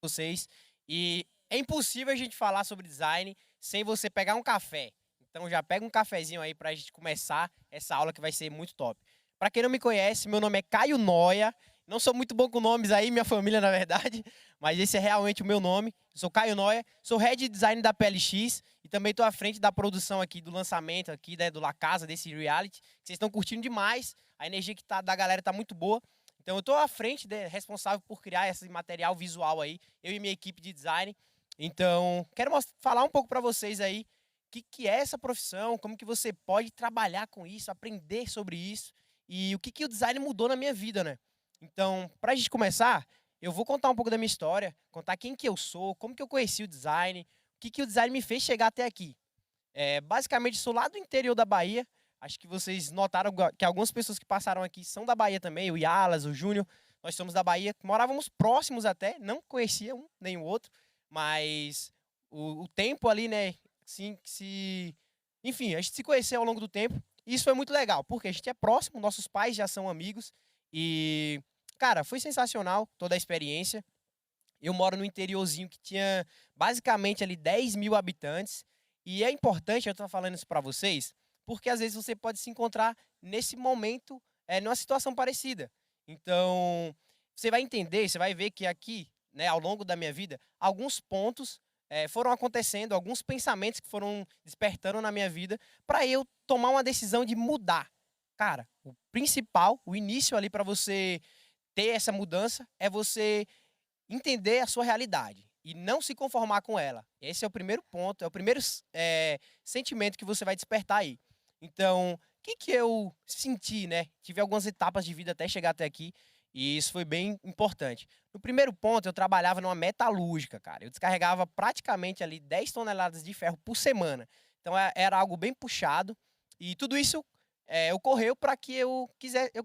vocês. E é impossível a gente falar sobre design sem você pegar um café. Então já pega um cafezinho aí pra gente começar essa aula que vai ser muito top. Pra quem não me conhece, meu nome é Caio Noia. Não sou muito bom com nomes aí, minha família na verdade, mas esse é realmente o meu nome. Eu sou Caio Noia, sou Head de Design da PLX e também estou à frente da produção aqui do lançamento aqui, né, do La Casa, desse reality. Vocês estão curtindo demais, a energia que tá da galera tá muito boa. Então eu estou à frente, responsável por criar esse material visual aí, eu e minha equipe de design. Então, quero falar um pouco para vocês aí o que é essa profissão, como que você pode trabalhar com isso, aprender sobre isso e o que o design mudou na minha vida, né? Então, para a gente começar, eu vou contar um pouco da minha história, contar quem que eu sou, como que eu conheci o design, o que o design me fez chegar até aqui. Basicamente, sou lá do interior da Bahia. Acho que vocês notaram que algumas pessoas que passaram aqui são da Bahia também, o Yalas, o Júnior. Nós somos da Bahia, morávamos próximos até, não conhecia um nem o outro, mas o tempo ali, né, enfim, a gente se conheceu ao longo do tempo. E isso foi muito legal, porque a gente é próximo, nossos pais já são amigos e, cara, foi sensacional toda a experiência. Eu moro no interiorzinho que tinha basicamente ali 10.000 habitantes. E é importante eu estar falando isso para vocês, porque às vezes você pode se encontrar nesse momento, numa situação parecida. Então, você vai entender, você vai ver que aqui, né, ao longo da minha vida, alguns pontos foram acontecendo, alguns pensamentos que foram despertando na minha vida para eu tomar uma decisão de mudar. Cara, o principal, o início ali para você ter essa mudança é você entender a sua realidade e não se conformar com ela. Esse é o primeiro ponto, é o primeiro sentimento que você vai despertar aí. Então, o que eu senti, né? Tive algumas etapas de vida até chegar até aqui e isso foi bem importante. No primeiro ponto, eu trabalhava numa metalúrgica, cara. Eu descarregava praticamente ali 10 toneladas de ferro por semana. Então, era algo bem puxado e tudo isso ocorreu para que eu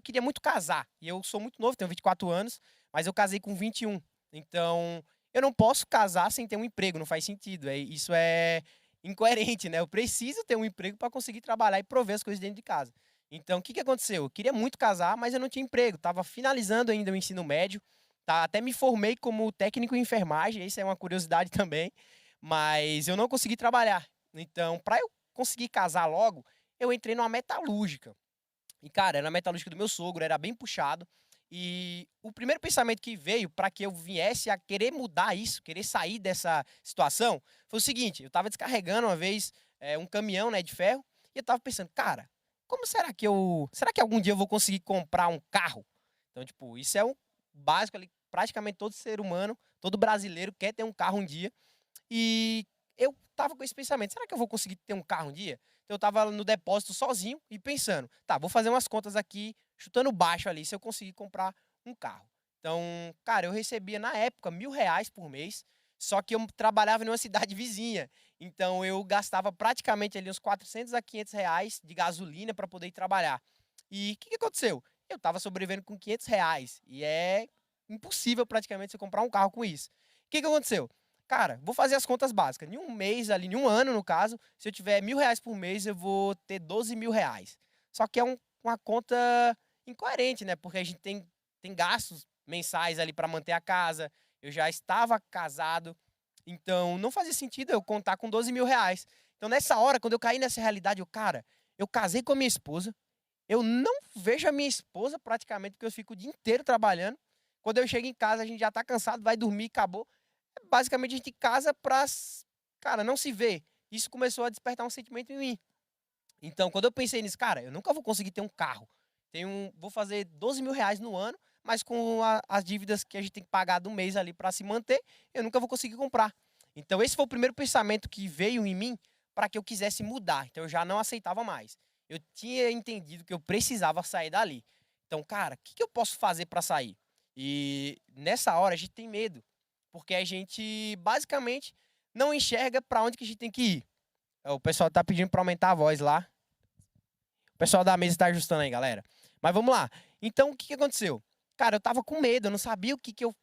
queria muito casar. E eu sou muito novo, tenho 24 anos, mas eu casei com 21. Então, eu não posso casar sem ter um emprego, não faz sentido. Isso é incoerente, né? Eu preciso ter um emprego para conseguir trabalhar e prover as coisas dentro de casa. Então, o que aconteceu? Eu queria muito casar, mas eu não tinha emprego. Estava finalizando ainda o ensino médio. Tá? Até me formei como técnico em enfermagem, isso é uma curiosidade também. Mas eu não consegui trabalhar. Então, para eu conseguir casar logo, eu entrei numa metalúrgica. E, cara, era na metalúrgica do meu sogro, era bem puxado. E o primeiro pensamento que veio para que eu viesse a querer mudar isso, querer sair dessa situação, foi o seguinte: eu estava descarregando uma vez um caminhão, né, de ferro, e eu estava pensando, cara, como será que será que algum dia eu vou conseguir comprar um carro? Então, tipo, isso é um básico ali, praticamente todo ser humano, todo brasileiro quer ter um carro um dia. E eu tava com esse pensamento: será que eu vou conseguir ter um carro um dia? Então eu tava no depósito sozinho e pensando: tá, vou fazer umas contas aqui, chutando baixo ali, se eu conseguir comprar um carro. Então, cara, eu recebia na época R$ 1.000 por mês, só que eu trabalhava em uma cidade vizinha. Então eu gastava praticamente ali uns 400 a R$ 500 de gasolina para poder ir trabalhar. E o que aconteceu? Eu tava sobrevivendo com R$ 500 e é impossível praticamente você comprar um carro com isso. O que aconteceu? Cara, vou fazer as contas básicas. Em um mês ali, em um ano no caso, se eu tiver R$ 1.000 por mês, eu vou ter R$ 12.000. Só que é uma conta incoerente, né? Porque a gente tem gastos mensais ali para manter a casa. Eu já estava casado, então não fazia sentido eu contar com R$ 12.000. Então nessa hora, quando eu caí nessa realidade, cara, eu casei com a minha esposa, eu não vejo a minha esposa praticamente porque eu fico o dia inteiro trabalhando. Quando eu chego em casa, a gente já tá cansado, vai dormir, acabou. Basicamente, a gente casa pra, cara, não se ver. Isso começou a despertar um sentimento em mim. Então, quando eu pensei nisso, cara, eu nunca vou conseguir ter um carro. Vou fazer R$ 12.000 no ano, mas com as dívidas que a gente tem que pagar do mês ali para se manter, eu nunca vou conseguir comprar. Então, esse foi o primeiro pensamento que veio em mim para que eu quisesse mudar. Então, eu já não aceitava mais. Eu tinha entendido que eu precisava sair dali. Então, cara, o que eu posso fazer para sair? E nessa hora a gente tem medo, porque a gente basicamente não enxerga para onde que a gente tem que ir. O pessoal tá pedindo para aumentar a voz lá. O pessoal da mesa está ajustando aí, galera. Mas vamos lá. Então, o que aconteceu? Cara, eu tava com medo, eu não sabia o que eu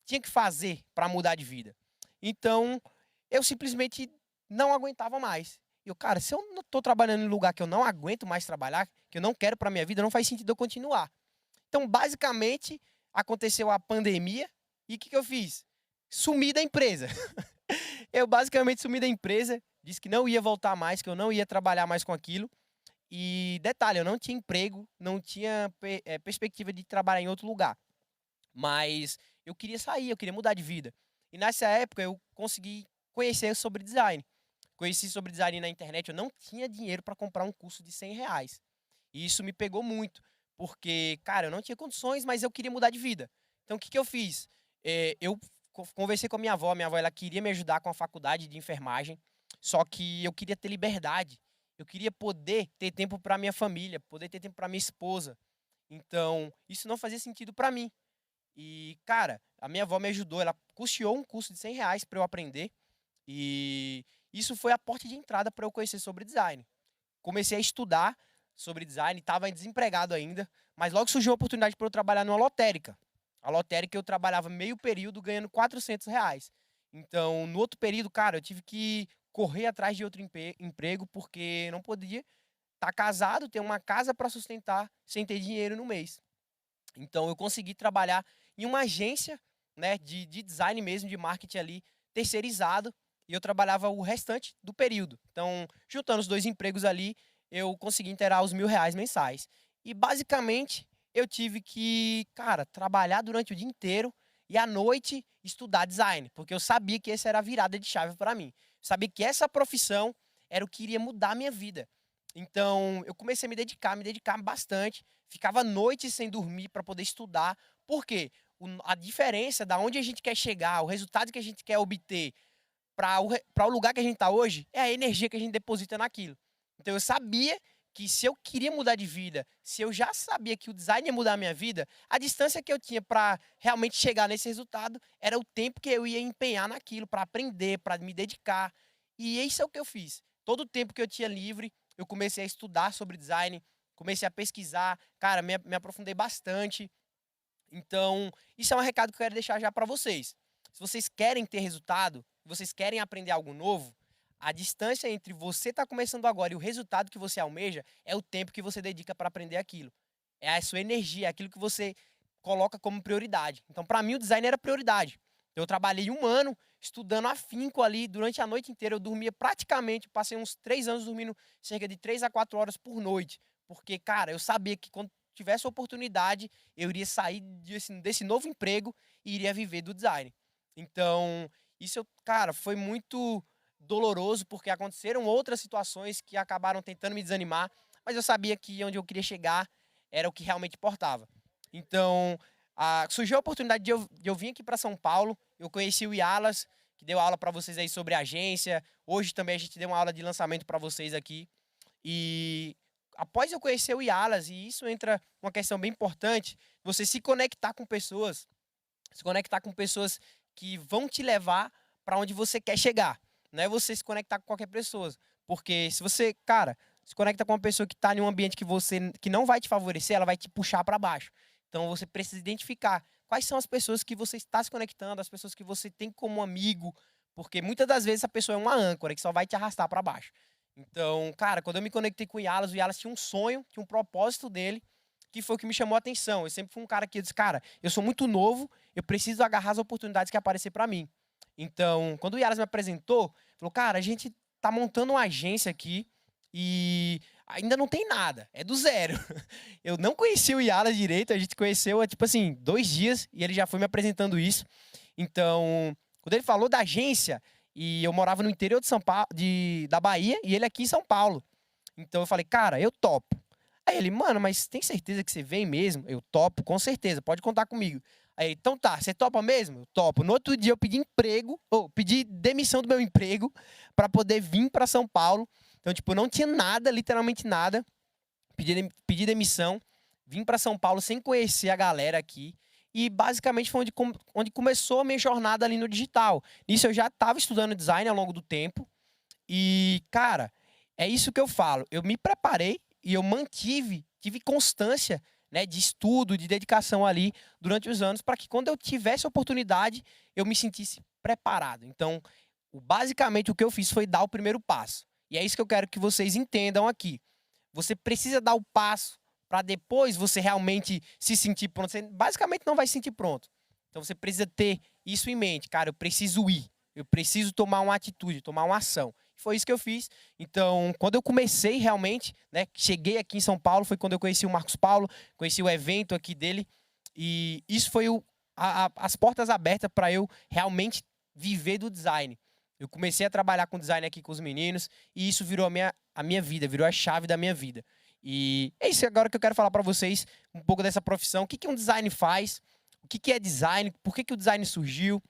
tinha que fazer para mudar de vida. Então, eu simplesmente não aguentava mais. E eu, cara, se eu não tô trabalhando em um lugar que eu não aguento mais trabalhar, que eu não quero para minha vida, não faz sentido eu continuar. Então, basicamente, aconteceu a pandemia e o que eu fiz? sumi da empresa. Eu basicamente sumi da empresa, disse que não ia voltar mais, que eu não ia trabalhar mais com aquilo. E detalhe, eu não tinha emprego, não tinha perspectiva de trabalhar em outro lugar. Mas eu queria sair, eu queria mudar de vida. E nessa época eu consegui conhecer sobre design. Conheci sobre design na internet, eu não tinha dinheiro para comprar um curso de R$ 100. E isso me pegou muito, porque, cara, eu não tinha condições, mas eu queria mudar de vida. Então o que eu fiz? Eu conversei com a minha avó ela queria me ajudar com a faculdade de enfermagem, só que eu queria ter liberdade. Eu queria poder ter tempo para minha família, poder ter tempo para minha esposa. Então, isso não fazia sentido para mim. E, cara, a minha avó me ajudou, ela custeou um curso de R$ 100 para eu aprender. E isso foi a porta de entrada para eu conhecer sobre design. Comecei a estudar sobre design, estava desempregado ainda, mas logo surgiu a oportunidade para eu trabalhar numa lotérica. A lotérica eu trabalhava meio período ganhando R$ 400. Então, no outro período, cara, eu tive que correr atrás de outro emprego, porque não podia estar casado, ter uma casa para sustentar sem ter dinheiro no mês. Então eu consegui trabalhar em uma agência, né, de design mesmo, de marketing ali, terceirizado, e eu trabalhava o restante do período. Então, juntando os dois empregos ali, eu consegui inteirar os R$ 1.000 mensais. E basicamente eu tive que, cara, trabalhar durante o dia inteiro e à noite estudar design, porque eu sabia que essa era a virada de chave para mim. Eu sabia que essa profissão era o que iria mudar a minha vida. Então, eu comecei a me dedicar bastante. Ficava noites sem dormir para poder estudar. Por quê? A diferença da onde a gente quer chegar, o resultado que a gente quer obter para o lugar que a gente está hoje, é a energia que a gente deposita naquilo. Então, eu sabia que se eu queria mudar de vida, se eu já sabia que o design ia mudar a minha vida, a distância que eu tinha para realmente chegar nesse resultado era o tempo que eu ia empenhar naquilo, para aprender, para me dedicar. E isso é o que eu fiz. Todo o tempo que eu tinha livre, eu comecei a estudar sobre design, comecei a pesquisar, cara, me aprofundei bastante. Então, isso é um recado que eu quero deixar já para vocês. Se vocês querem ter resultado, vocês querem aprender algo novo, a distância entre você estar começando agora e o resultado que você almeja é o tempo que você dedica para aprender aquilo. É a sua energia, é aquilo que você coloca como prioridade. Então, para mim, o design era prioridade. Eu trabalhei 1 ano estudando afinco ali durante a noite inteira. Eu dormia praticamente, passei uns 3 anos dormindo cerca de 3 a 4 horas por noite. Porque, cara, eu sabia que quando tivesse oportunidade, eu iria sair desse novo emprego e iria viver do design. Então, isso, cara, foi muito doloroso, porque aconteceram outras situações que acabaram tentando me desanimar, mas eu sabia que onde eu queria chegar era o que realmente importava. Então, surgiu a oportunidade de eu vir aqui para São Paulo. Eu conheci o Yalas, que deu aula para vocês aí sobre agência. Hoje também a gente deu uma aula de lançamento para vocês aqui. E após eu conhecer o Yalas, e isso entra uma questão bem importante, você se conectar com pessoas, que vão te levar para onde você quer chegar. Não é você se conectar com qualquer pessoa. Porque se você, cara, se conecta com uma pessoa que está em um ambiente que não vai te favorecer, ela vai te puxar para baixo. Então você precisa identificar quais são as pessoas que você está se conectando, as pessoas que você tem como amigo, porque muitas das vezes a pessoa é uma âncora que só vai te arrastar para baixo. Então, cara, quando eu me conectei com o Yalas tinha um sonho, tinha um propósito dele, que foi o que me chamou a atenção. Eu sempre fui um cara que disse, cara, eu sou muito novo, eu preciso agarrar as oportunidades que aparecer para mim. Então, quando o Yalas me apresentou, falou, cara, a gente tá montando uma agência aqui e ainda não tem nada, é do zero. Eu não conhecia o Yalas direito, a gente conheceu há, tipo assim, 2 dias e ele já foi me apresentando isso. Então, quando ele falou da agência, e eu morava no interior de São Paulo, da Bahia, e ele aqui em São Paulo. Então eu falei, cara, eu topo. Aí ele, mano, mas tem certeza que você vem mesmo? Eu topo, com certeza, pode contar comigo. Aí, então tá, você topa mesmo? Eu topo. No outro dia eu pedi emprego, ou pedi demissão do meu emprego para poder vir para São Paulo. Então, tipo, não tinha nada, literalmente nada. Pedi demissão, vim para São Paulo sem conhecer a galera aqui. E basicamente foi onde começou a minha jornada ali no digital. Nisso eu já estava estudando design ao longo do tempo. E, cara, é isso que eu falo. Eu me preparei e eu tive constância, né, de estudo, de dedicação ali durante os anos, para que quando eu tivesse oportunidade, eu me sentisse preparado. Então, basicamente o que eu fiz foi dar o primeiro passo. E é isso que eu quero que vocês entendam aqui. Você precisa dar o passo para depois você realmente se sentir pronto. Você basicamente não vai se sentir pronto. Então você precisa ter isso em mente. Cara, eu preciso ir. Eu preciso tomar uma atitude, tomar uma ação. Foi isso que eu fiz. Então, quando eu comecei realmente, né, cheguei aqui em São Paulo, foi quando eu conheci o Marcos Paulo, conheci o evento aqui dele. E isso foi as portas abertas para eu realmente viver do design. Eu comecei a trabalhar com design aqui com os meninos e isso virou a minha vida, virou a chave da minha vida. E é isso agora que eu quero falar para vocês um pouco dessa profissão. O que que um design faz? O que que é design? Por que que o design surgiu?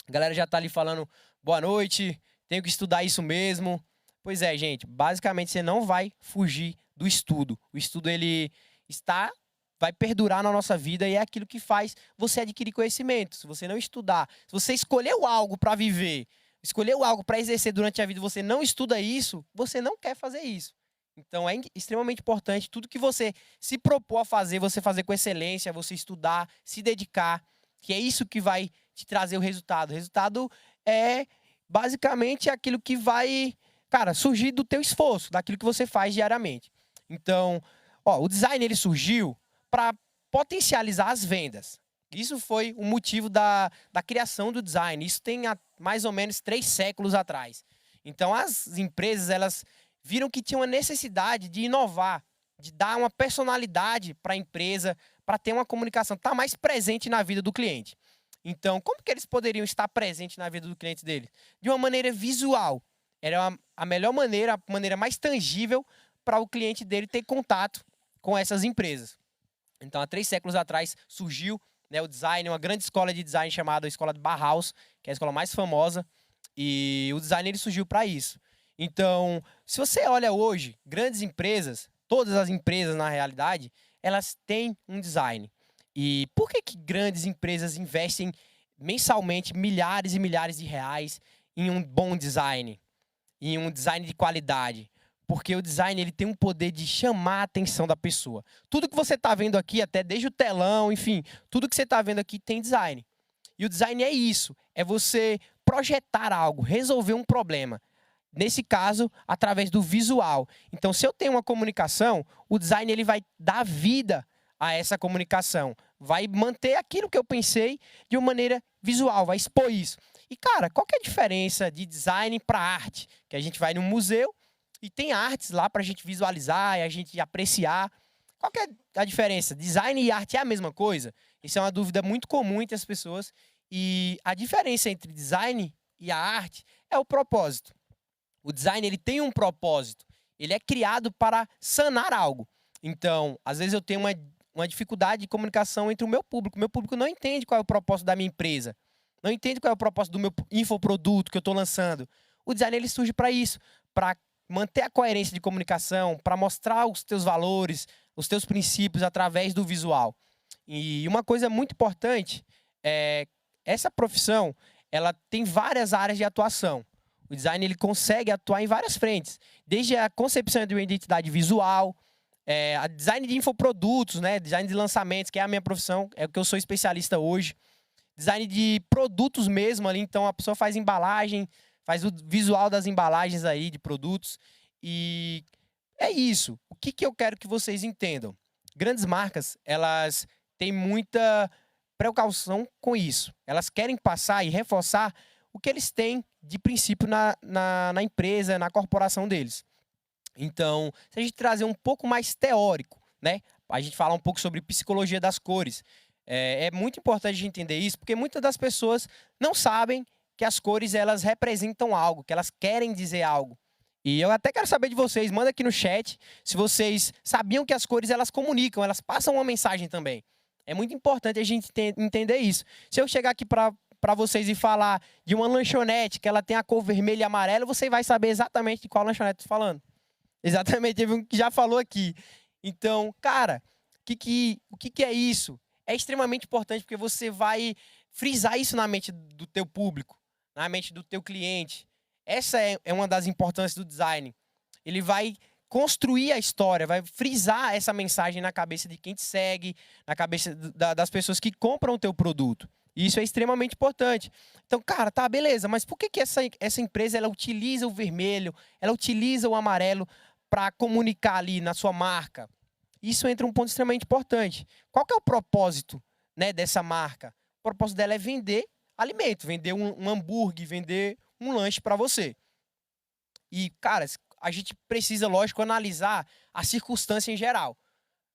A galera já tá ali falando boa noite, tenho que estudar isso mesmo. Pois é, gente, basicamente você não vai fugir do estudo. O estudo ele vai perdurar na nossa vida e é aquilo que faz você adquirir conhecimento. Se você não estudar, se você escolheu algo para viver, escolheu algo para exercer durante a vida e você não estuda isso, você não quer fazer isso. Então é extremamente importante tudo que você se propor a fazer, você fazer com excelência, você estudar, se dedicar, que é isso que vai te trazer o resultado. O resultado é basicamente aquilo que vai, cara, surgir do teu esforço, daquilo que você faz diariamente. Então, o design ele surgiu para potencializar as vendas. Isso foi o motivo da criação do design. Isso tem mais ou menos 3 séculos atrás. Então, as empresas, elas viram que tinha uma necessidade de inovar, de dar uma personalidade para a empresa, para ter uma comunicação, estar mais presente na vida do cliente. Então, como que eles poderiam estar presentes na vida do cliente deles? De uma maneira visual. Era a melhor maneira, a maneira mais tangível para o cliente dele ter contato com essas empresas. Então, há 3 séculos atrás, surgiu, né, o design, uma grande escola de design chamada Escola de Bauhaus, que é a escola mais famosa, e o design ele surgiu para isso. Então, se você olha hoje, grandes empresas, todas as empresas na realidade, elas têm um design. E por que que grandes empresas investem mensalmente milhares e milhares de reais em um bom design, em um design de qualidade? Porque o design ele tem um poder de chamar a atenção da pessoa. Tudo que você está vendo aqui, até desde o telão, enfim, tudo que você está vendo aqui tem design. E o design é isso, é você projetar algo, resolver um problema. Nesse caso, através do visual. Então, se eu tenho uma comunicação, o design ele vai dar vida a essa comunicação. Vai manter aquilo que eu pensei de uma maneira visual, vai expor isso. E, cara, qual que é a diferença de design para arte? Que a gente vai num museu e tem artes lá para a gente visualizar e a gente apreciar. Qual que é a diferença? Design e arte é a mesma coisa? Isso é uma dúvida muito comum entre as pessoas. E a diferença entre design e a arte é o propósito. O design ele tem um propósito. Ele é criado para sanar algo. Então, às vezes eu tenho uma dificuldade de comunicação entre o meu público. O meu público não entende qual é o propósito da minha empresa. Não entende qual é o propósito do meu infoproduto que eu estou lançando. O design ele surge para isso, para manter a coerência de comunicação, para mostrar os teus valores, os teus princípios através do visual. E uma coisa muito importante é essa profissão, ela tem várias áreas de atuação. O design ele consegue atuar em várias frentes, desde a concepção de uma identidade visual, a design de infoprodutos, né, design de lançamentos, que é a minha profissão, é o que eu sou especialista hoje. Design de produtos mesmo ali, então a pessoa faz embalagem, faz o visual das embalagens aí de produtos. E é isso. O que que eu quero que vocês entendam? Grandes marcas, elas têm muita precaução com isso. Elas querem passar e reforçar o que eles têm de princípio na empresa, na corporação deles. Então, se a gente trazer um pouco mais teórico, né? A gente falar um pouco sobre psicologia das cores. É muito importante a gente entender isso, porque muitas das pessoas não sabem que as cores elas representam algo, que elas querem dizer algo. E eu até quero saber de vocês, manda aqui no chat se vocês sabiam que as cores elas comunicam, elas passam uma mensagem também. É muito importante a gente entender isso. Se eu chegar aqui para vocês e falar de uma lanchonete que ela tem a cor vermelha e amarela, você vai saber exatamente de qual lanchonete eu tô falando. Exatamente, teve um que já falou aqui. Então, cara, o que é isso? É extremamente importante porque você vai frisar isso na mente do teu público, na mente do teu cliente. Essa é uma das importâncias do design. Ele vai construir a história, vai frisar essa mensagem na cabeça de quem te segue, na cabeça das pessoas que compram o teu produto. E isso é extremamente importante. Então, cara, tá, beleza, mas por que essa empresa ela utiliza o vermelho, ela utiliza o amarelo para comunicar ali na sua marca? Isso entra um ponto extremamente importante. Qual que é o propósito, né, dessa marca? propósito dela é vender alimento, vender um hambúrguer, vender um lanche para você. E, cara, a gente precisa, lógico, analisar a circunstância em geral.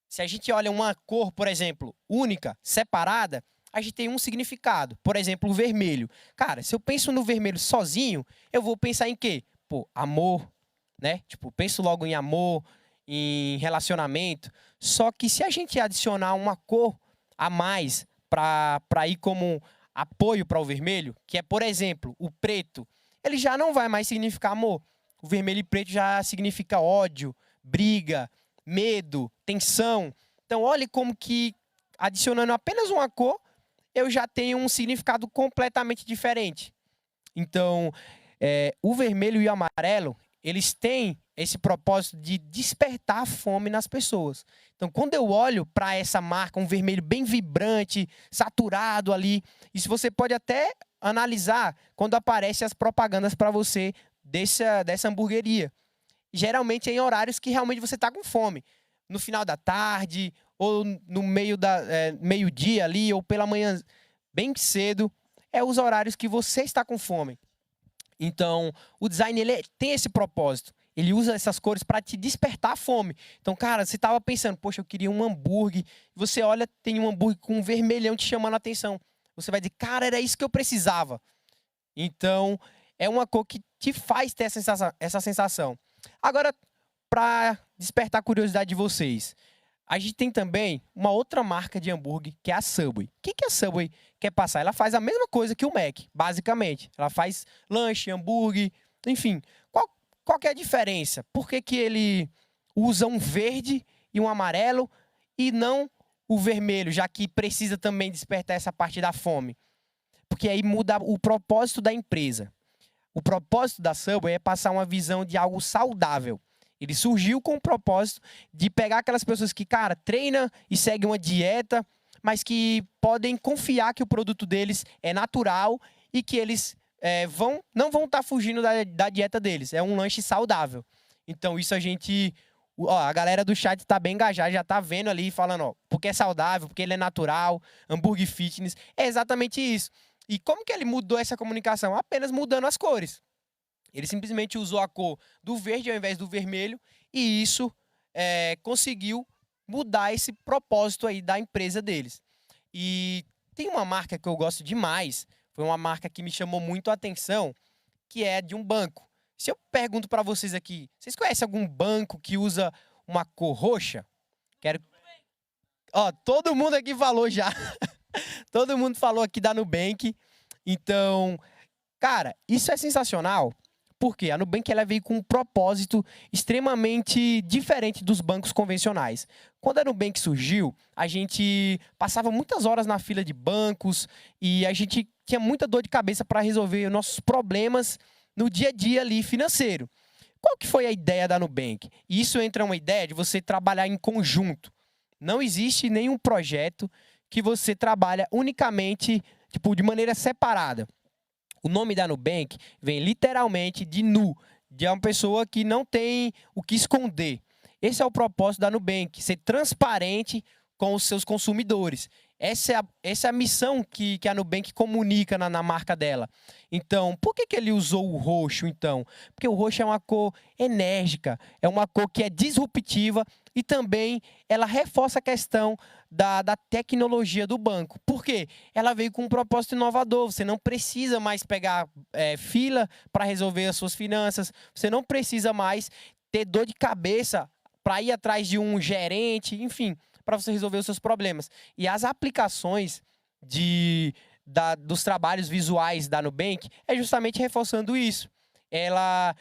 Se a gente olha uma cor, por exemplo, única, separada, a gente tem um significado. Por exemplo, o vermelho. Cara, se eu penso no vermelho sozinho, eu vou pensar em quê? Pô, amor, né? Tipo, penso logo em amor, em relacionamento. Só que se a gente adicionar uma cor a mais para ir como apoio para o vermelho, que é, por exemplo, o preto, ele já não vai mais significar amor. O vermelho e preto já significa ódio, briga, medo, tensão. Então, olhe como que, adicionando apenas uma cor, eu já tenho um significado completamente diferente. Então, o vermelho e o amarelo, eles têm esse propósito de despertar a fome nas pessoas. Então, quando eu olho para essa marca, um vermelho bem vibrante, saturado ali, isso você pode até analisar quando aparecem as propagandas para você dessa hamburgueria. Geralmente é em horários que realmente você está com fome. No final da tarde, ou no meio-dia ali, ou pela manhã bem cedo, é os horários que você está com fome. Então, o design ele tem esse propósito. Ele usa essas cores para te despertar a fome. Então, cara, você estava pensando, poxa, eu queria um hambúrguer. Você olha, tem um hambúrguer com um vermelhão te chamando a atenção. Você vai dizer, cara, era isso que eu precisava. Então, é uma cor que te faz ter essa sensação. Agora, para despertar a curiosidade de vocês, a gente tem também uma outra marca de hambúrguer, que é a Subway. O que a Subway quer passar? Ela faz a mesma coisa que o Mac, basicamente. Ela faz lanche, hambúrguer, enfim. Qual que é a diferença? Por que ele usa um verde e um amarelo e não o vermelho, já que precisa também despertar essa parte da fome? Porque aí muda o propósito da empresa. O propósito da Subway é passar uma visão de algo saudável. Ele surgiu com o propósito de pegar aquelas pessoas que, cara, treinam e seguem uma dieta, mas que podem confiar que o produto deles é natural e que eles não vão estar fugindo da dieta deles. É um lanche saudável. Então, isso a gente... a galera do chat está bem engajada, já está vendo ali, falando, porque é saudável, porque ele é natural, hambúrguer fitness. É exatamente isso. E como que ele mudou essa comunicação? Apenas mudando as cores. Ele simplesmente usou a cor do verde ao invés do vermelho e isso conseguiu mudar esse propósito aí da empresa deles. E tem uma marca que eu gosto demais, foi uma marca que me chamou muito a atenção, que é de um banco. Se eu pergunto para vocês aqui, vocês conhecem algum banco que usa uma cor roxa? Todo mundo aqui falou já. Todo mundo falou aqui da Nubank. Então, cara, isso é sensacional. Porque a Nubank ela veio com um propósito extremamente diferente dos bancos convencionais. Quando a Nubank surgiu, a gente passava muitas horas na fila de bancos e a gente tinha muita dor de cabeça para resolver os nossos problemas no dia a dia ali financeiro. Qual que foi a ideia da Nubank? Isso entra uma ideia de você trabalhar em conjunto. Não existe nenhum projeto que você trabalha unicamente, de maneira separada. O nome da Nubank vem literalmente de nu, de uma pessoa que não tem o que esconder. Esse é o propósito da Nubank, ser transparente com os seus consumidores. Essa é a missão que a Nubank comunica na marca dela. Então, por que ele usou o roxo, então? Porque o roxo é uma cor enérgica, é uma cor que é disruptiva e também ela reforça a questão da tecnologia do banco. Por quê? Ela veio com um propósito inovador. Você não precisa mais pegar fila para resolver as suas finanças. Você não precisa mais ter dor de cabeça para ir atrás de um gerente, enfim, para você resolver os seus problemas. E as aplicações dos trabalhos visuais da Nubank é justamente reforçando isso. Ela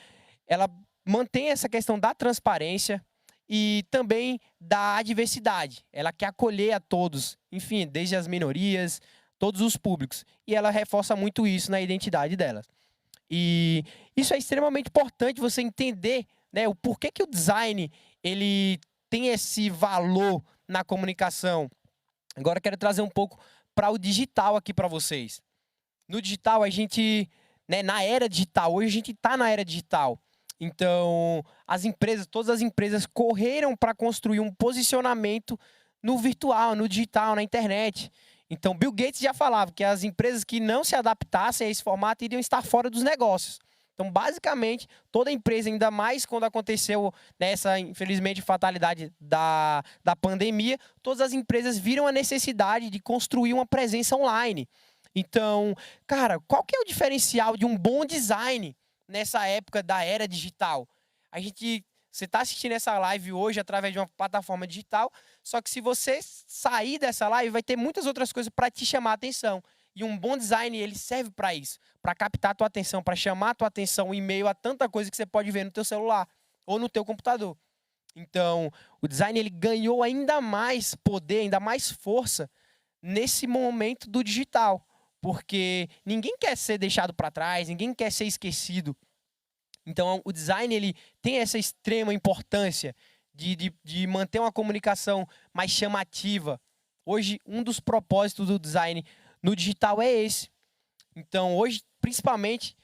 mantém essa questão da transparência e também da diversidade. Ela quer acolher a todos, enfim, desde as minorias, todos os públicos. E ela reforça muito isso na identidade dela. E isso é extremamente importante você entender, né, o porquê que o design ele tem esse valor na comunicação. Agora eu quero trazer um pouco para o digital aqui para vocês. No digital, a gente, né, na era digital, hoje a gente está na era digital. Então, todas as empresas correram para construir um posicionamento no virtual, no digital, na internet. Então, Bill Gates já falava que as empresas que não se adaptassem a esse formato iriam estar fora dos negócios. Então, basicamente, toda empresa, ainda mais quando aconteceu nessa, infelizmente, fatalidade da pandemia, todas as empresas viram a necessidade de construir uma presença online. Então, cara, qual que é o diferencial de um bom design nessa época da era digital? Você está assistindo essa live hoje através de uma plataforma digital, só que se você sair dessa live, vai ter muitas outras coisas para te chamar a atenção. E um bom design, ele serve para isso, para captar a tua atenção, para chamar a tua atenção em meio a tanta coisa que você pode ver no teu celular ou no teu computador. Então, o design ele ganhou ainda mais poder, ainda mais força nesse momento do digital, porque ninguém quer ser deixado para trás, ninguém quer ser esquecido. Então, o design ele tem essa extrema importância de manter uma comunicação mais chamativa. Hoje, um dos propósitos do design no digital é esse. Então, hoje, principalmente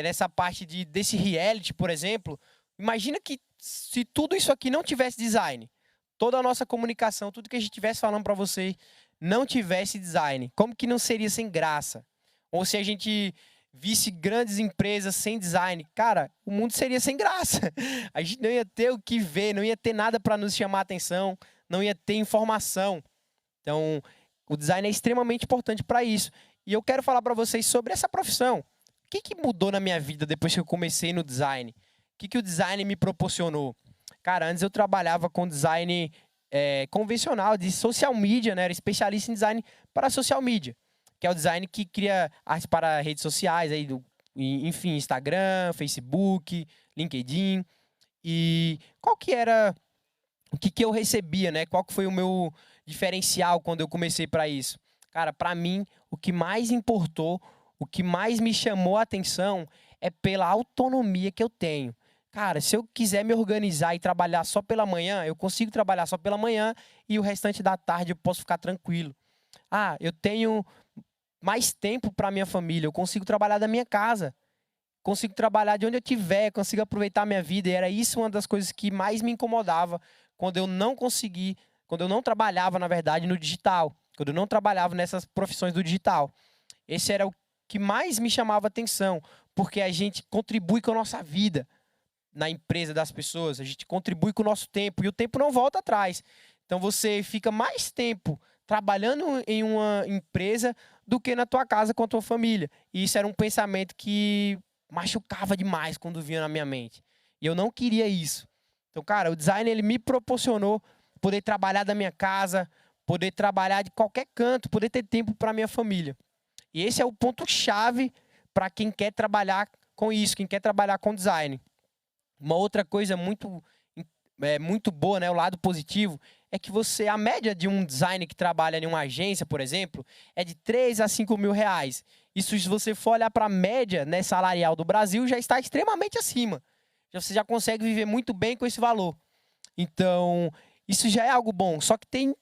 nessa parte desse reality, por exemplo, imagina que se tudo isso aqui não tivesse design, toda a nossa comunicação, tudo que a gente estivesse falando para você não tivesse design, como que não seria sem graça? Ou se a gente visse grandes empresas sem design, cara, o mundo seria sem graça. A gente não ia ter o que ver, não ia ter nada para nos chamar a atenção, não ia ter informação. Então, o design é extremamente importante para isso. E eu quero falar para vocês sobre essa profissão. O que mudou na minha vida depois que eu comecei no design? O que o design me proporcionou? Cara, antes eu trabalhava com design convencional, de social media, né? Era especialista em design para social media, que é o design que cria arte para redes sociais, aí enfim, Instagram, Facebook, LinkedIn. E qual que era o que eu recebia, né? Qual que foi o meu diferencial quando eu comecei para isso? Cara, para mim, o que mais importou, o que mais me chamou a atenção é pela autonomia que eu tenho. Cara, se eu quiser me organizar e trabalhar só pela manhã, eu consigo trabalhar só pela manhã e o restante da tarde eu posso ficar tranquilo. Ah, eu tenho mais tempo para minha família, eu consigo trabalhar da minha casa, consigo trabalhar de onde eu estiver, consigo aproveitar a minha vida. E era isso uma das coisas que mais me incomodava quando eu não trabalhava, na verdade, no digital, quando eu não trabalhava nessas profissões do digital. Esse era o que mais me chamava atenção, porque a gente contribui com a nossa vida na empresa das pessoas, a gente contribui com o nosso tempo, e o tempo não volta atrás. Então você fica mais tempo trabalhando em uma empresa do que na tua casa com a tua família. E isso era um pensamento que machucava demais quando vinha na minha mente. E eu não queria isso. Então, cara, o design ele me proporcionou poder trabalhar da minha casa, poder trabalhar de qualquer canto, poder ter tempo para minha família. E esse é o ponto-chave para quem quer trabalhar com isso, quem quer trabalhar com design. Uma outra coisa muito boa, né, o lado positivo, é que a média de um designer que trabalha em uma agência, por exemplo, é de 3 a 5 mil reais. Isso, se você for olhar para a média, né, salarial do Brasil, já está extremamente acima. Você já consegue viver muito bem com esse valor. Então, isso já é algo bom. Só que tem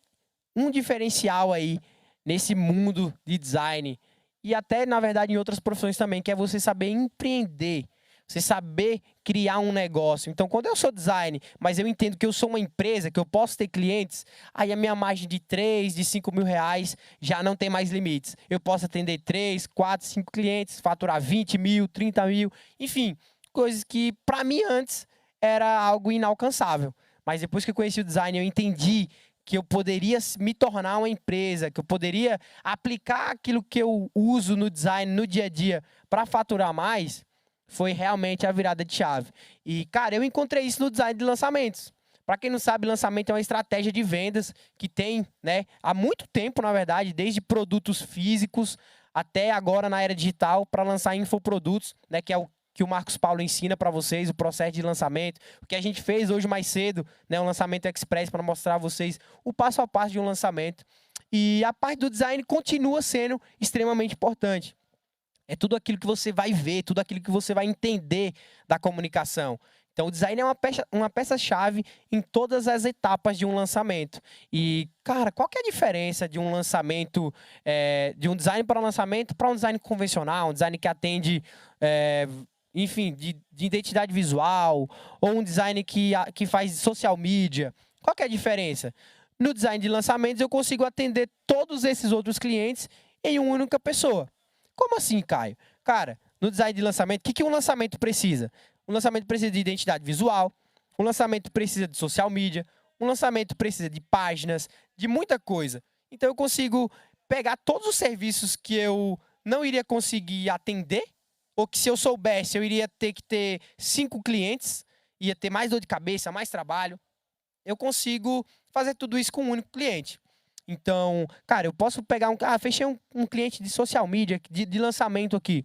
um diferencial aí nesse mundo de design e até, na verdade, em outras profissões também, que é você saber empreender. Você saber criar um negócio. Então, quando eu sou designer, mas eu entendo que eu sou uma empresa, que eu posso ter clientes, aí a minha margem de 3, de 5 mil reais já não tem mais limites. Eu posso atender 3, 4, 5 clientes, faturar 20 mil, 30 mil, enfim, coisas que para mim antes era algo inalcançável. Mas depois que eu conheci o design, eu entendi que eu poderia me tornar uma empresa, que eu poderia aplicar aquilo que eu uso no design, no dia a dia, para faturar mais. Foi realmente a virada de chave. E, cara, eu encontrei isso no design de lançamentos. Para quem não sabe, lançamento é uma estratégia de vendas que tem, né, há muito tempo, na verdade, desde produtos físicos até agora na era digital, para lançar infoprodutos, né, que é o que o Marcos Paulo ensina para vocês, o processo de lançamento. O que a gente fez hoje mais cedo, né, um lançamento express para mostrar a vocês o passo a passo de um lançamento. E a parte do design continua sendo extremamente importante. É tudo aquilo que você vai ver, tudo aquilo que você vai entender da comunicação. Então, o design é uma peça-chave em todas as etapas de um lançamento. E, cara, qual que é a diferença de um lançamento, de um design para lançamento para um design convencional, um design que atende, enfim, de identidade visual, ou um design que faz social media? Qual que é a diferença? No design de lançamentos, eu consigo atender todos esses outros clientes em uma única pessoa. Como assim, Caio? Cara, no design de lançamento, o que um lançamento precisa? Um lançamento precisa de identidade visual, um lançamento precisa de social media, um lançamento precisa de páginas, de muita coisa. Então, eu consigo pegar todos os serviços que eu não iria conseguir atender, ou que se eu soubesse, eu iria ter que ter 5 clientes, ia ter mais dor de cabeça, mais trabalho. Eu consigo fazer tudo isso com um único cliente. Então, cara, eu posso pegar fechei um cliente de social media, de lançamento aqui.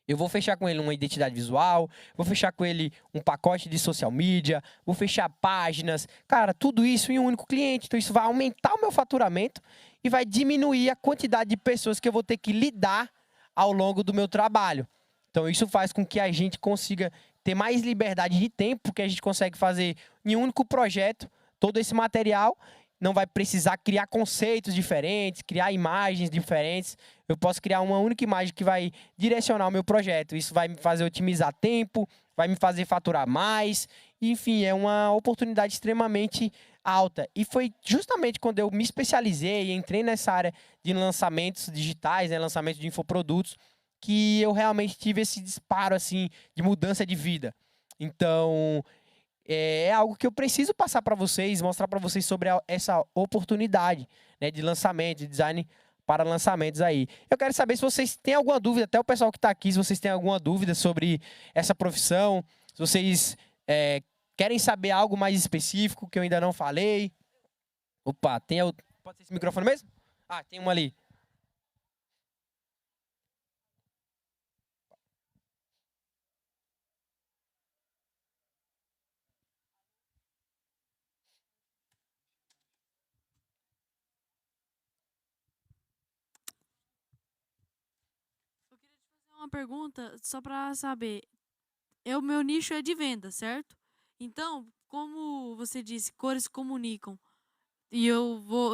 Eu vou fechar com ele uma identidade visual, vou fechar com ele um pacote de social media, vou fechar páginas. Cara, tudo isso em um único cliente. Então, isso vai aumentar o meu faturamento e vai diminuir a quantidade de pessoas que eu vou ter que lidar ao longo do meu trabalho. Então, isso faz com que a gente consiga ter mais liberdade de tempo, porque a gente consegue fazer em um único projeto todo esse material. Não vai precisar criar conceitos diferentes, criar imagens diferentes. Eu posso criar uma única imagem que vai direcionar o meu projeto. Isso vai me fazer otimizar tempo, vai me fazer faturar mais. Enfim, é uma oportunidade extremamente alta. E foi justamente quando eu me especializei e entrei nessa área de lançamentos digitais, né, lançamento de infoprodutos, que eu realmente tive esse disparo assim de mudança de vida. Então, é algo que eu preciso passar para vocês, mostrar para vocês sobre essa oportunidade, né, de lançamento, de design para lançamentos aí. Eu quero saber se vocês têm alguma dúvida, até o pessoal que está aqui, se vocês têm alguma dúvida sobre essa profissão, se vocês querem saber algo mais específico que eu ainda não falei. Opa, pode ser esse microfone mesmo? Ah, tem um ali. Eu queria te fazer uma pergunta só para saber. Meu nicho é de venda, certo? Então, como você disse, cores comunicam. E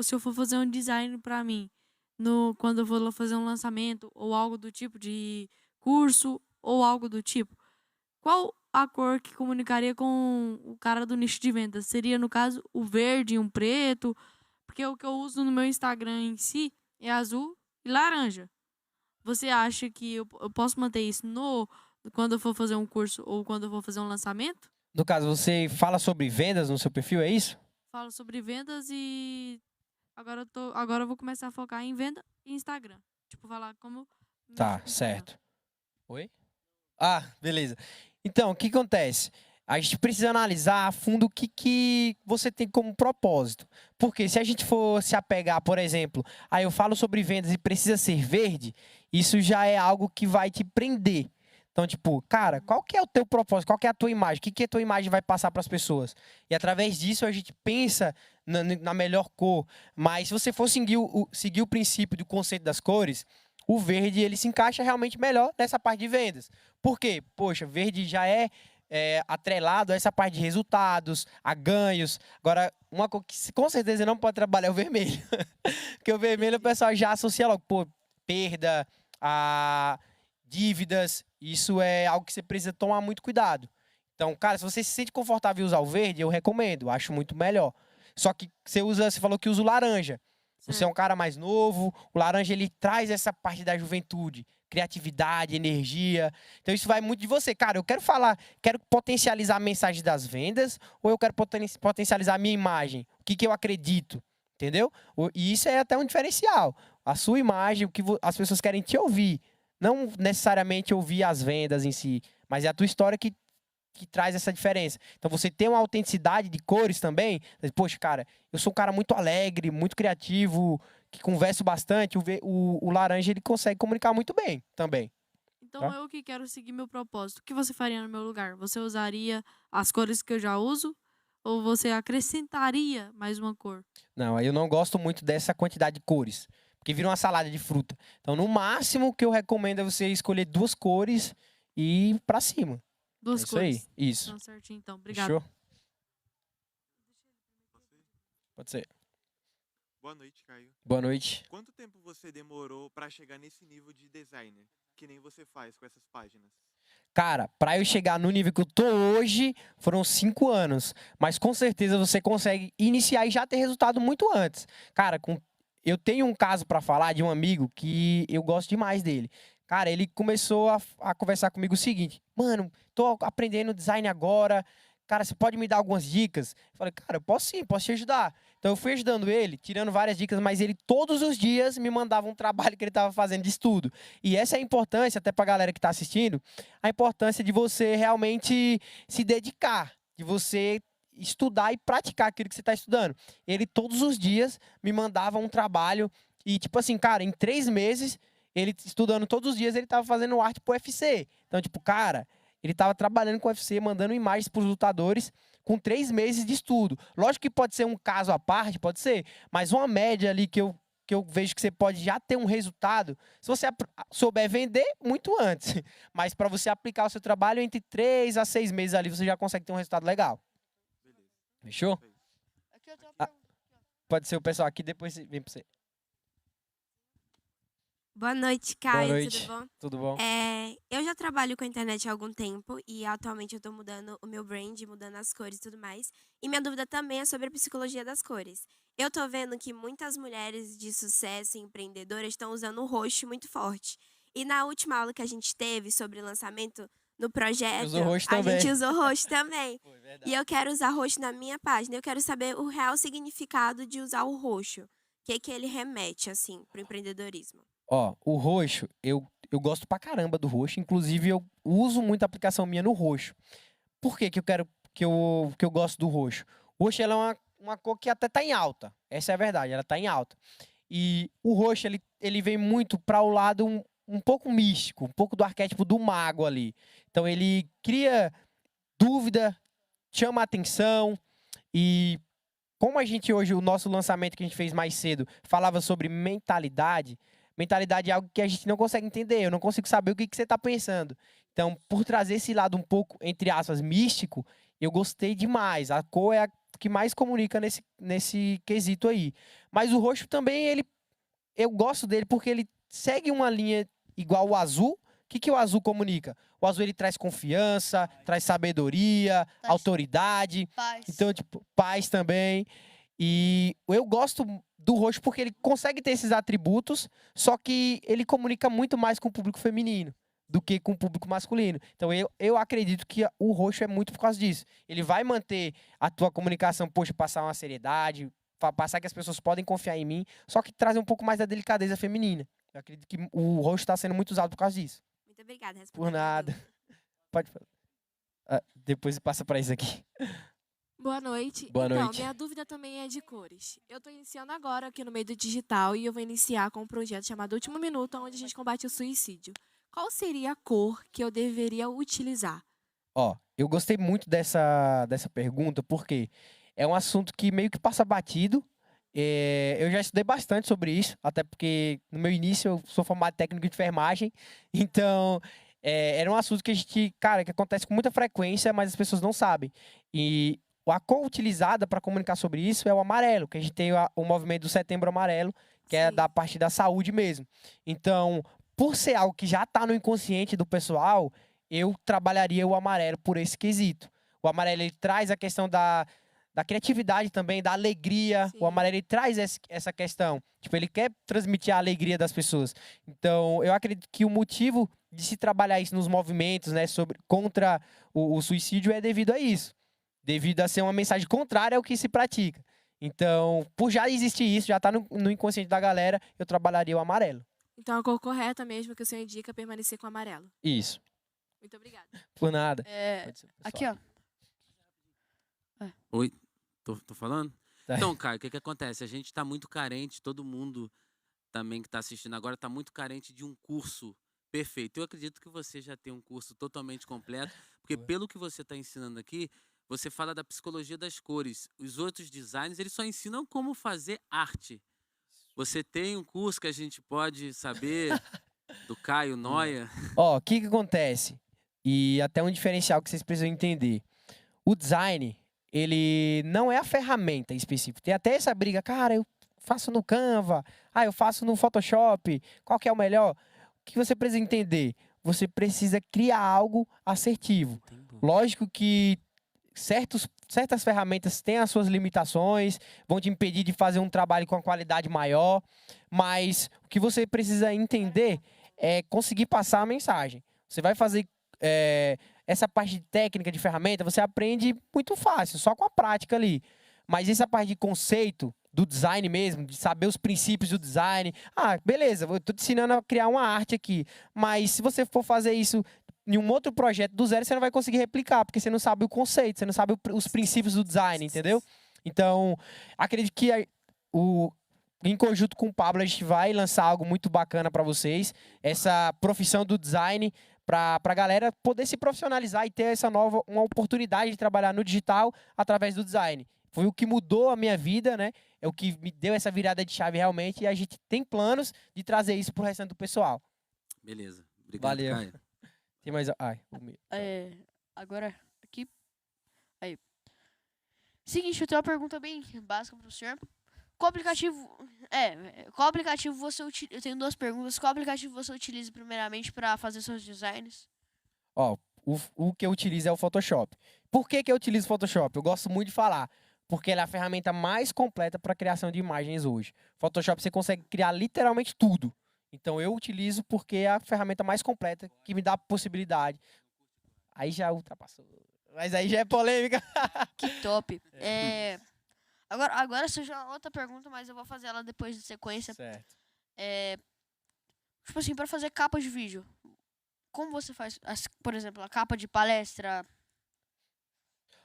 se eu for fazer um design para mim, quando eu for fazer um lançamento ou algo do tipo de curso ou algo do tipo, qual a cor que comunicaria com o cara do nicho de vendas? Seria, no caso, o verde e um preto? Porque o que eu uso no meu Instagram em si é azul e laranja. Você acha que eu posso manter isso quando eu for fazer um curso ou quando eu for fazer um lançamento? No caso, você fala sobre vendas no seu perfil, é isso? Falo sobre vendas e agora eu vou começar a focar em venda e Instagram. Tipo, falar como mexer Tá, no Instagram. certo. Oi? Ah, beleza. Então, o que acontece? A gente precisa analisar a fundo o que você tem como propósito. Porque se a gente for se apegar, por exemplo, aí eu falo sobre vendas e precisa ser verde, isso já é algo que vai te prender. Então, tipo, cara, qual que é o teu propósito? Qual que é a tua imagem? O que a tua imagem vai passar para as pessoas? E através disso a gente pensa na melhor cor. Mas se você for seguir o princípio do conceito das cores, o verde ele se encaixa realmente melhor nessa parte de vendas. Por quê? Poxa, verde já é atrelado a essa parte de resultados, a ganhos. Agora, uma coisa que com certeza não pode trabalhar é o vermelho. Porque o vermelho o Entendi. pessoal já associa logo, pô, perda, a dívidas. Isso é algo que você precisa tomar muito cuidado. Então, cara, se você se sente confortável em usar o verde, eu recomendo, acho muito melhor. Só que você falou que usa o laranja. Você é um Certo. cara mais novo, o laranja ele traz essa parte da juventude, criatividade, energia. Então isso vai muito de você, cara. Eu quero falar, quero potencializar a mensagem das vendas ou eu quero potencializar a minha imagem? O que eu acredito? Entendeu? E isso é até um diferencial. A sua imagem, o que as pessoas querem te ouvir. Não necessariamente ouvir as vendas em si, mas é a tua história que traz essa diferença. Então você tem uma autenticidade de cores também. Poxa, cara, eu sou um cara muito alegre, muito criativo, que converso bastante. O laranja ele consegue comunicar muito bem também, Então tá? eu que quero seguir meu propósito. O que você faria no meu lugar? Você usaria as cores que eu já uso? Ou você acrescentaria mais uma cor? Não, eu não gosto muito dessa quantidade de cores, porque vira uma salada de fruta. Então, no máximo o que eu recomendo é você escolher 2 cores e ir pra cima. É Duas isso aí. cores. Isso. Não, certinho então. Obrigado. Fechou? Pode ser. Boa noite, Caio. Boa noite. Quanto tempo você demorou para chegar nesse nível de designer, que nem você faz com essas páginas? Cara, pra eu chegar no nível que eu tô hoje, foram 5 anos. Mas com certeza você consegue iniciar e já ter resultado muito antes. Cara, eu tenho um caso pra falar de um amigo que eu gosto demais dele. Cara, ele começou a conversar comigo o seguinte: Mano, tô aprendendo design agora. Cara, você pode me dar algumas dicas? Eu falei, cara, eu posso sim, posso te ajudar. Então eu fui ajudando ele, tirando várias dicas, mas ele todos os dias me mandava um trabalho que ele estava fazendo de estudo. E essa é a importância, até pra galera que tá assistindo, a importância de você realmente se dedicar, de você estudar e praticar aquilo que você está estudando. Ele todos os dias me mandava um trabalho e, tipo assim, cara, em 3 meses, ele estudando todos os dias, ele estava fazendo arte pro UFC. Então, tipo, cara, ele estava trabalhando com o UFC, mandando imagens para os lutadores com 3 meses de estudo. Lógico que pode ser um caso à parte, pode ser, mas uma média ali que eu vejo que você pode já ter um resultado, se você souber vender, muito antes. Mas para você aplicar o seu trabalho, entre 3 a 6 meses ali, você já consegue ter um resultado legal. Fechou? Ah, pode ser o pessoal aqui, depois vem para você. Boa noite, Boa Caio, noite. tudo bom? Tudo bom? Eu já trabalho com a internet há algum tempo e atualmente eu tô mudando o meu brand, mudando as cores e tudo mais. E minha dúvida também é sobre a psicologia das cores. Eu tô vendo que muitas mulheres de sucesso e empreendedoras estão usando o roxo muito forte. E na última aula que a gente teve sobre lançamento no projeto, Usou roxo a também. gente usou roxo também. Foi verdade. E eu quero usar roxo na minha página. Eu quero saber o real significado de usar o roxo. O que ele remete, assim, pro empreendedorismo. Ó, o roxo, eu gosto pra caramba do roxo. Inclusive, eu uso muito a aplicação minha no roxo. Por que que eu gosto do roxo? O roxo, ela é uma cor que até tá em alta. Essa é a verdade, ela tá em alta. E o roxo, ele vem muito para o lado um pouco místico, um pouco do arquétipo do mago ali. Então, ele cria dúvida, chama atenção e como a gente hoje, o nosso lançamento que a gente fez mais cedo, falava sobre mentalidade, mentalidade é algo que a gente não consegue entender, eu não consigo saber o que você está pensando. Então, por trazer esse lado um pouco, entre aspas, místico, eu gostei demais. A cor é a que mais comunica nesse quesito aí. Mas o roxo também, eu gosto dele porque ele segue uma linha igual o azul. O que o azul comunica? O azul, ele traz confiança, traz sabedoria, autoridade. Paz. Então, tipo, paz também. E eu gosto do roxo porque ele consegue ter esses atributos, só que ele comunica muito mais com o público feminino do que com o público masculino. Então, eu acredito que o roxo é muito por causa disso. Ele vai manter a tua comunicação, poxa, passar uma seriedade, passar que as pessoas podem confiar em mim, só que trazer um pouco mais da delicadeza feminina. Eu acredito que o roxo está sendo muito usado por causa disso. Muito obrigada. Por nada. Pode falar. Depois passa para isso aqui. Boa noite. Boa então, noite. minha dúvida também é de cores. Eu estou iniciando agora aqui no meio do digital e eu vou iniciar com um projeto chamado Último Minuto, onde a gente combate o suicídio. Qual seria a cor que eu deveria utilizar? Ó, eu gostei muito dessa pergunta, porque é um assunto que meio que passa batido. Eu já estudei bastante sobre isso, até porque no meu início eu sou formado em técnico de enfermagem, então era um assunto que a gente, cara, que acontece com muita frequência, mas as pessoas não sabem. E a cor utilizada para comunicar sobre isso é o amarelo, que a gente tem o movimento do Setembro Amarelo, que é Sim. da parte da saúde mesmo. Então, por ser algo que já está no inconsciente do pessoal, eu trabalharia o amarelo por esse quesito. O amarelo, ele traz a questão da criatividade também, da alegria. Sim. O amarelo, ele traz essa questão. Tipo, ele quer transmitir a alegria das pessoas. Então, eu acredito que o motivo de se trabalhar isso nos movimentos, né, contra o suicídio é devido a isso. Devido a ser uma mensagem contrária ao que se pratica. Então, por já existir isso, já está no inconsciente da galera, eu trabalharia o amarelo. Então, a cor correta mesmo que o senhor indica é permanecer com o amarelo. Isso. Muito obrigada. Por nada. Pode ser, pessoal. Aqui, ó. Oi, tô falando? Tá. Então, Caio, o que acontece? A gente está muito carente, todo mundo também que está assistindo agora está muito carente de um curso perfeito. Eu acredito que você já tem um curso totalmente completo, porque pelo que você está ensinando aqui, você fala da psicologia das cores. Os outros designers, eles só ensinam como fazer arte. Você tem um curso que a gente pode saber do Caio Noia? Ó, o que acontece? E até um diferencial que vocês precisam entender. O design, ele não é a ferramenta específica. Tem até essa briga, cara, eu faço no Canva, eu faço no Photoshop, qual que é o melhor? O que você precisa entender? você precisa criar algo assertivo. Lógico que certas ferramentas têm as suas limitações, vão te impedir de fazer um trabalho com uma qualidade maior, mas o que você precisa entender é conseguir passar a mensagem. Você vai fazer essa parte de técnica de ferramenta, você aprende muito fácil, só com a prática ali. Mas essa parte de conceito, do design mesmo, de saber os princípios do design. Ah, beleza, eu tô te ensinando a criar uma arte aqui, mas se você for fazer isso em um outro projeto do zero, você não vai conseguir replicar, porque você não sabe o conceito, você não sabe os princípios do design, entendeu? Então, acredito que em conjunto com o Pablo, a gente vai lançar algo muito bacana para vocês, essa profissão do design, para a galera poder se profissionalizar e ter uma oportunidade de trabalhar no digital através do design. Foi o que mudou a minha vida, né? É o que me deu essa virada de chave realmente, e a gente tem planos de trazer isso pro restante do pessoal. Beleza. Obrigado, Valeu. Caio. Tem mais... Agora, aqui. Aí. Seguinte, eu tenho uma pergunta bem básica pro senhor. Qual aplicativo você utiliza? Eu tenho duas perguntas. Qual aplicativo você utiliza primeiramente para fazer seus designs? Ó, o que eu utilizo é o Photoshop. Por que eu utilizo o Photoshop? Eu gosto muito de falar, porque ele é a ferramenta mais completa para criação de imagens hoje. Photoshop você consegue criar literalmente tudo. Então eu utilizo porque é a ferramenta mais completa que me dá a possibilidade. Aí já ultrapassou. Mas aí já é polêmica. Que top. Agora seja outra pergunta, mas eu vou fazer ela depois de sequência. Certo. Tipo assim, para fazer capa de vídeo, como você faz, por exemplo, a capa de palestra?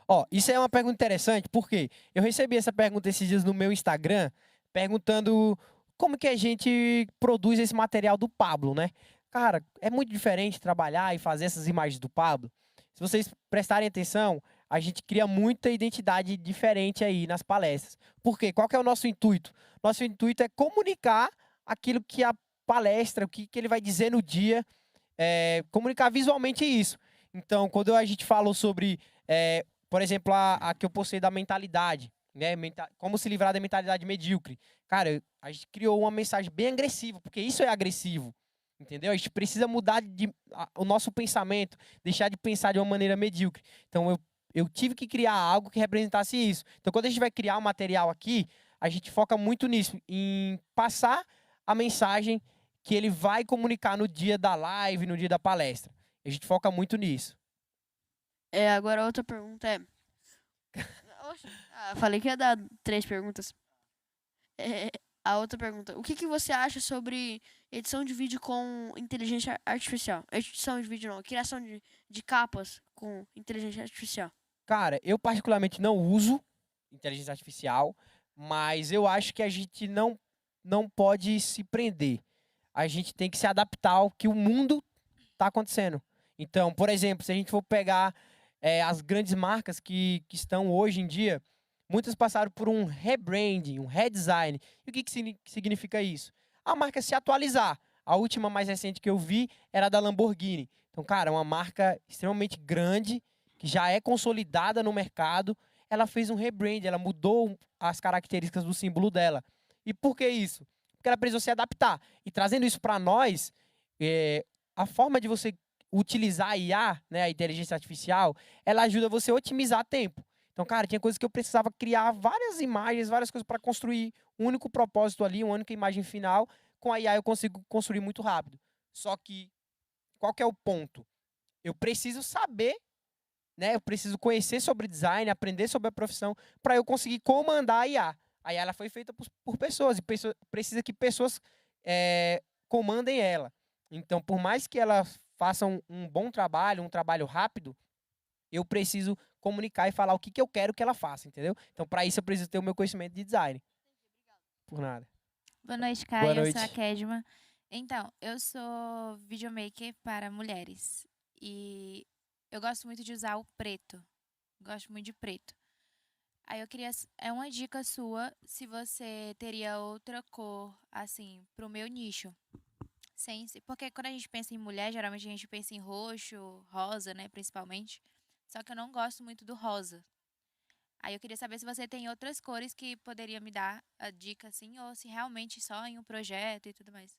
Ó, isso é uma pergunta interessante, porque eu recebi essa pergunta esses dias no meu Instagram, perguntando como que a gente produz esse material do Pablo, né? Cara, é muito diferente trabalhar e fazer essas imagens do Pablo. Se vocês prestarem atenção, a gente cria muita identidade diferente aí nas palestras. Por quê? Qual que é o nosso intuito? Nosso intuito é comunicar aquilo que a palestra, o que ele vai dizer no dia, comunicar visualmente isso. Então, quando a gente falou sobre, por exemplo, a que eu postei da mentalidade, né? Como se livrar da mentalidade medíocre. Cara, a gente criou uma mensagem bem agressiva, porque isso é agressivo. Entendeu? A gente precisa mudar o nosso pensamento, deixar de pensar de uma maneira medíocre. Então, eu tive que criar algo que representasse isso. Então, quando a gente vai criar um material aqui, a gente foca muito nisso, em passar a mensagem que ele vai comunicar no dia da live, no dia da palestra. A gente foca muito nisso. Agora outra pergunta é... falei que ia dar 3 perguntas. A outra pergunta. O que você acha sobre edição de vídeo com inteligência artificial? Edição de vídeo não, criação de capas com inteligência artificial. Cara, eu particularmente não uso inteligência artificial, mas eu acho que a gente não pode se prender. A gente tem que se adaptar ao que o mundo está acontecendo. Então, por exemplo, se a gente for pegar as grandes marcas que estão hoje em dia, muitas passaram por um rebranding, um redesign. E o que significa isso? A marca se atualizar. A última mais recente que eu vi era a da Lamborghini. Então, cara, uma marca extremamente grande, que já é consolidada no mercado. Ela fez um rebrand, ela mudou as características do símbolo dela. E por que isso? Porque ela precisou se adaptar. E trazendo isso para nós, a forma de você utilizar a IA, né, a inteligência artificial, ela ajuda você a otimizar tempo. Então, cara, tinha coisas que eu precisava criar várias imagens, várias coisas para construir um único propósito ali, uma única imagem final. Com a IA eu consigo construir muito rápido. Só que, qual que é o ponto? Eu preciso saber, né? Eu preciso conhecer sobre design, aprender sobre a profissão, para eu conseguir comandar a IA. A IA ela foi feita por pessoas, e precisa que pessoas comandem ela. Então, por mais que elas façam um bom trabalho, um trabalho rápido, eu preciso comunicar e falar o que eu quero que ela faça, entendeu? Então, para isso, eu preciso ter o meu conhecimento de design. Por nada. Boa noite, Caio. Boa noite. Eu sou a Kedma. Então, eu sou videomaker para mulheres. E eu gosto muito de usar o preto. Gosto muito de preto. Aí eu queria... uma dica sua, se você teria outra cor, assim, pro meu nicho. Porque quando a gente pensa em mulher, geralmente a gente pensa em roxo, rosa, né, principalmente. Só que eu não gosto muito do rosa. Aí eu queria saber se você tem outras cores que poderia me dar a dica, assim, ou se realmente só em um projeto e tudo mais.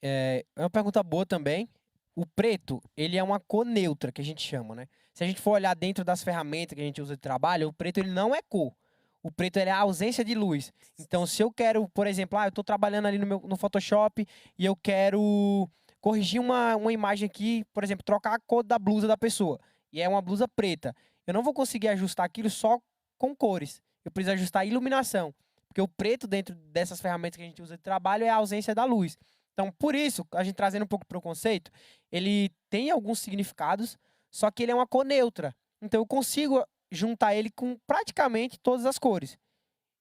É uma pergunta boa também. o preto, ele é uma cor neutra, que a gente chama, né? Se a gente for olhar dentro das ferramentas que a gente usa de trabalho, o preto ele não é cor. O preto ele é a ausência de luz. Então, se eu quero, por exemplo, eu estou trabalhando ali no Photoshop e eu quero corrigir uma imagem aqui, por exemplo, trocar a cor da blusa da pessoa. E é uma blusa preta. Eu não vou conseguir ajustar aquilo só com cores. Eu preciso ajustar a iluminação. Porque o preto, dentro dessas ferramentas que a gente usa de trabalho, é a ausência da luz. Então, por isso, a gente trazendo um pouco para o conceito, ele tem alguns significados, só que ele é uma cor neutra. Então, eu consigo juntar ele com praticamente todas as cores.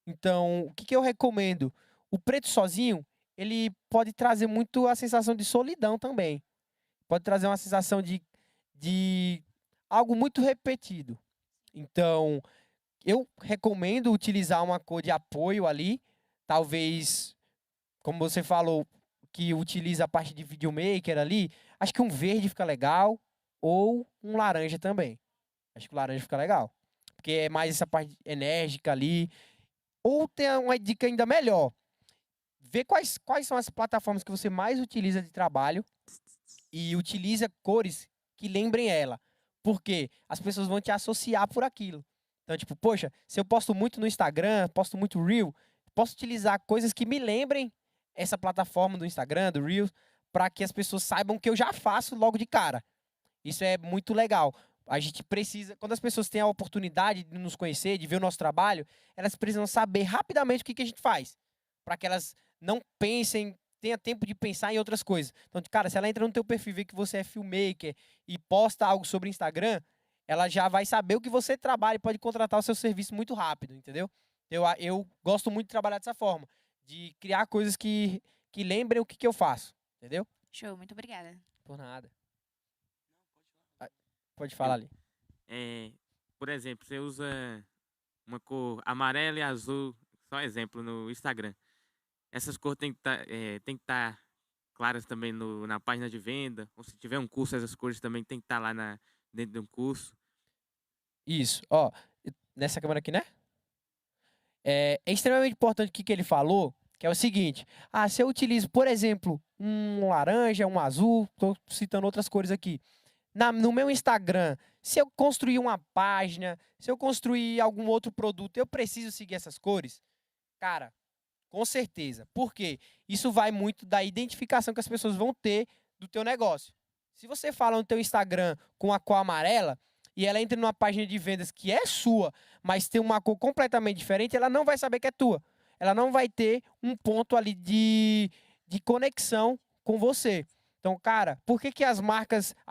Então, o que eu recomendo? O preto sozinho, ele pode trazer muito a sensação de solidão também. Pode trazer uma sensação de algo muito repetido. Então, eu recomendo utilizar uma cor de apoio ali. Talvez, como você falou, que utiliza a parte de videomaker ali. Acho que um verde fica legal. Ou um laranja também. Acho que o laranja fica legal. Porque é mais essa parte enérgica ali. Ou tem uma dica ainda melhor. Vê quais são as plataformas que você mais utiliza de trabalho. E utiliza cores que lembrem ela. Porque as pessoas vão te associar por aquilo. Então, tipo, poxa, se eu posto muito no Instagram, posto muito Reel, posso utilizar coisas que me lembrem essa plataforma do Instagram, do Reels, para que as pessoas saibam que eu já faço logo de cara. Isso é muito legal. A gente precisa, quando as pessoas têm a oportunidade de nos conhecer, de ver o nosso trabalho, elas precisam saber rapidamente o que a gente faz. Para que elas não pensem, tenha tempo de pensar em outras coisas. Então, cara, se ela entra no teu perfil e vê que você é filmmaker e posta algo sobre Instagram, ela já vai saber o que você trabalha e pode contratar o seu serviço muito rápido, entendeu? Eu gosto muito de trabalhar dessa forma, de criar coisas que lembrem o que eu faço, entendeu? Show, muito obrigada. Por nada. Pode falar ali. Por exemplo, você usa uma cor amarela e azul, só exemplo, no Instagram. Essas cores têm que estar claras também na página de venda. Ou se tiver um curso, essas cores também tem que estar lá dentro de um curso. Isso. Ó, nessa câmera aqui, né? É extremamente importante o que ele falou, que é o seguinte. Se eu utilizo, por exemplo, um laranja, um azul, estou citando outras cores aqui. No meu Instagram, se eu construir uma página, se eu construir algum outro produto, eu preciso seguir essas cores? Cara, com certeza. Por quê? Isso vai muito da identificação que as pessoas vão ter do teu negócio. Se você fala no teu Instagram com a cor amarela e ela entra numa página de vendas que é sua, mas tem uma cor completamente diferente, ela não vai saber que é tua. Ela não vai ter um ponto ali de conexão com você. Então, cara, por que as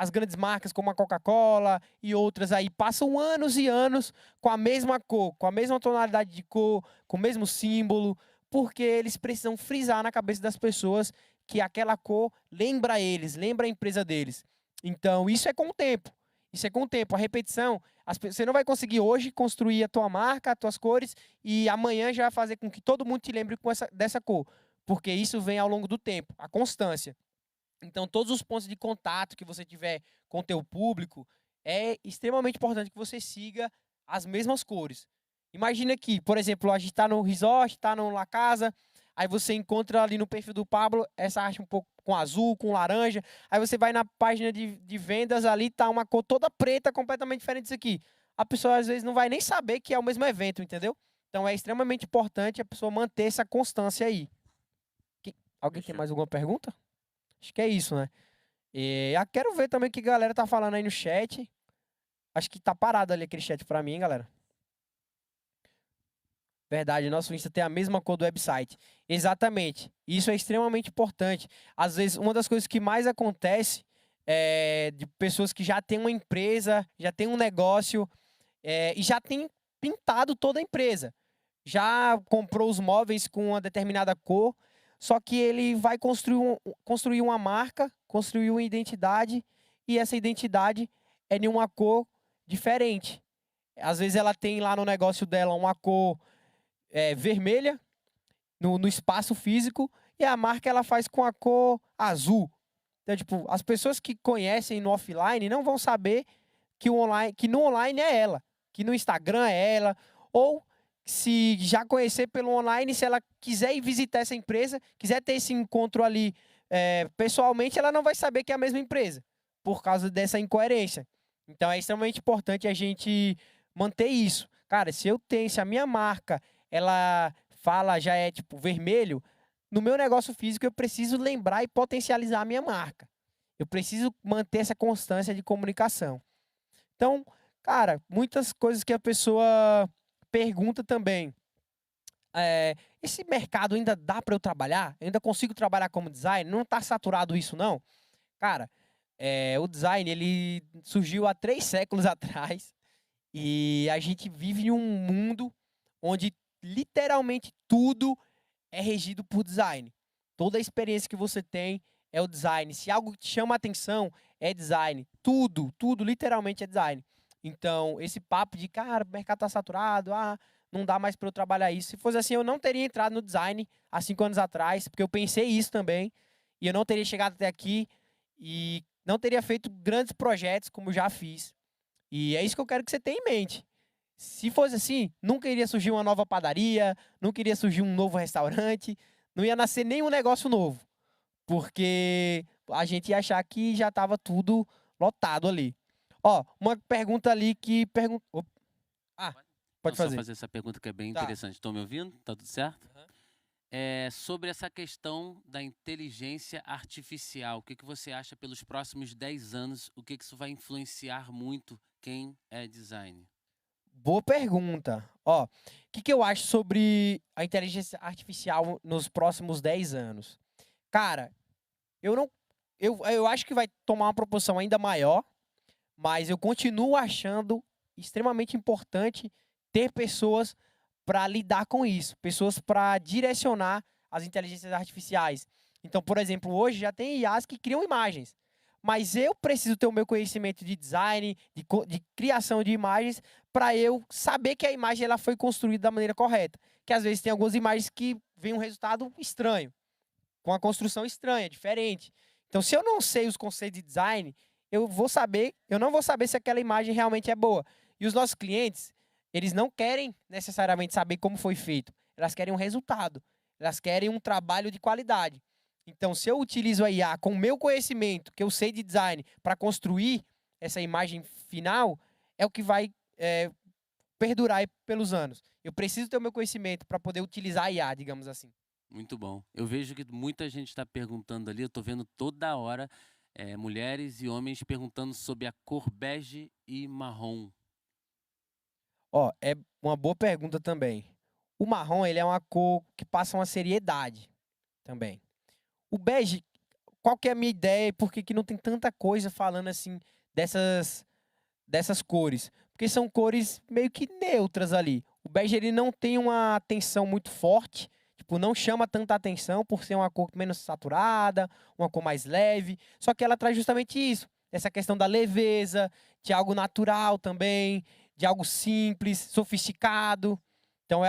grandes marcas como a Coca-Cola e outras aí passam anos e anos com a mesma cor, com a mesma tonalidade de cor, com o mesmo símbolo? Porque eles precisam frisar na cabeça das pessoas que aquela cor lembra eles, lembra a empresa deles. Então, isso é com o tempo. Isso é com o tempo. A repetição, você não vai conseguir hoje construir a tua marca, as tuas cores, e amanhã já vai fazer com que todo mundo te lembre dessa cor. Porque isso vem ao longo do tempo, a constância. Então, todos os pontos de contato que você tiver com o teu público, é extremamente importante que você siga as mesmas cores. Imagina que, por exemplo, a gente está no resort, está na casa, aí você encontra ali no perfil do Pablo essa arte um pouco com azul, com laranja, aí você vai na página de vendas ali, tá uma cor toda preta, completamente diferente disso aqui. A pessoa, às vezes, não vai nem saber que é o mesmo evento, entendeu? Então, é extremamente importante a pessoa manter essa constância aí. Alguém tem mais alguma pergunta? Acho que é isso, né? Quero ver também o que a galera tá falando aí no chat. Acho que tá parado ali aquele chat pra mim, galera. Verdade, nosso Insta tem a mesma cor do website. Exatamente. Isso é extremamente importante. Às vezes, uma das coisas que mais acontece é de pessoas que já têm uma empresa, já têm um negócio e já tem pintado toda a empresa. Já comprou os móveis com uma determinada cor, só que ele vai construir uma marca, construir uma identidade, e essa identidade é de uma cor diferente. Às vezes ela tem lá no negócio dela uma cor vermelha, no espaço físico, e a marca ela faz com a cor azul. Então, tipo, as pessoas que conhecem no offline não vão saber que no online é ela, que no Instagram é ela, ou se já conhecer pelo online, se ela quiser ir visitar essa empresa, quiser ter esse encontro ali pessoalmente, ela não vai saber que é a mesma empresa. por causa dessa incoerência. Então é extremamente importante a gente manter isso. Cara, se a minha marca, ela fala, já é tipo vermelho, no meu negócio físico eu preciso lembrar e potencializar a minha marca. Eu preciso manter essa constância de comunicação. Então, cara, muitas coisas que a pessoa pergunta também. Esse mercado ainda dá para eu trabalhar? Eu ainda consigo trabalhar como designer? Não está saturado isso, não? Cara, o design, ele surgiu há 3 séculos atrás e a gente vive em um mundo onde literalmente tudo é regido por design. Toda a experiência que você tem é o design. Se algo te chama a atenção, é design. Tudo, literalmente é design. Então, esse papo de, cara, o mercado tá saturado, não dá mais para eu trabalhar isso. Se fosse assim, eu não teria entrado no design há 5 anos atrás, porque eu pensei isso também, e eu não teria chegado até aqui e não teria feito grandes projetos como já fiz. E é isso que eu quero que você tenha em mente. Se fosse assim, nunca iria surgir uma nova padaria, nunca iria surgir um novo restaurante, não ia nascer nenhum negócio novo. Porque a gente ia achar que já estava tudo lotado ali. Ó, uma pergunta ali que perguntou. Pode Só fazer. fazer essa pergunta que é bem Tá. interessante. Estão me ouvindo? Tá tudo certo? Aham. Sobre essa questão da inteligência artificial, o que você acha pelos próximos 10 anos? O que isso vai influenciar muito quem é designer? Boa pergunta. Ó, o que eu acho sobre a inteligência artificial nos próximos 10 anos? Cara, eu acho que vai tomar uma proporção ainda maior, mas eu continuo achando extremamente importante ter pessoas para lidar com isso, pessoas para direcionar as inteligências artificiais. Então, por exemplo, hoje já tem IAs que criam imagens, mas eu preciso ter o meu conhecimento de design, de criação de imagens, para eu saber que a imagem ela foi construída da maneira correta. Que às vezes tem algumas imagens que vem um resultado estranho, com a construção estranha, diferente. Então, se eu não sei os conceitos de design, eu não vou saber se aquela imagem realmente é boa. E os nossos clientes, eles não querem necessariamente saber como foi feito. Elas querem um resultado. Elas querem um trabalho de qualidade. Então, se eu utilizo a IA com o meu conhecimento, que eu sei de design, para construir essa imagem final, é o que vai perdurar aí pelos anos. Eu preciso ter o meu conhecimento para poder utilizar a IA, digamos assim. Muito bom. Eu vejo que muita gente está perguntando ali, eu estou vendo toda hora mulheres e homens perguntando sobre a cor bege e marrom. Ó, é uma boa pergunta também. O marrom, ele é uma cor que passa uma seriedade também. O bege, qual que é a minha ideia e por que não tem tanta coisa falando assim dessas cores? Porque são cores meio que neutras ali. O bege, ele não tem uma tensão muito forte, tipo, não chama tanta atenção por ser uma cor menos saturada, uma cor mais leve, só que ela traz justamente isso, essa questão da leveza, de algo natural também, de algo simples, sofisticado. Então,